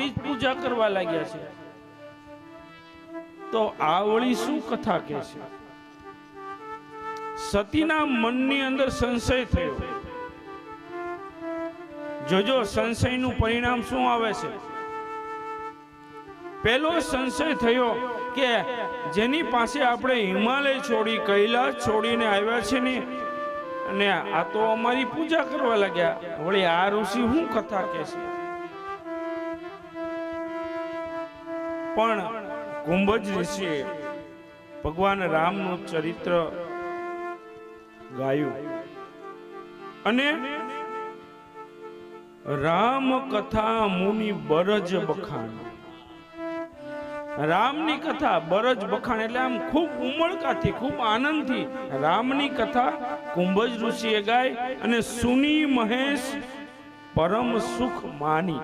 આપણી જ પૂજા કરવા લાગ્યા છે. તો આ વળી શું કથા કહે છે? સતીના મનની અંદર સંશય થયો. જોજો સંશયનું પરિણામ શું આવે છે. પહેલો સંશય થયો કે જેની પાસે આપણે હિમાલય છોડી કૈલાસ છોડીને આવ્યા છે ને, અને આ તો અમારી પૂજા કરવા લાગ્યા. વળી આ ઋષિ શું કથા કહે છે? પણ કુંભજ ઋષિએ ભગવાન રામનું ચરિત્ર ગાયું અને રામ કથા મુનિ બરજ બખાણ. રામની કથા બરજ બખાણ એટલે આમ ખૂબ ઉમળકાથી, ખૂબ આનંદથી રામની કથા કુંભજ ઋષિએ ગાય અને સુની મહેશ પરમ સુખ માની.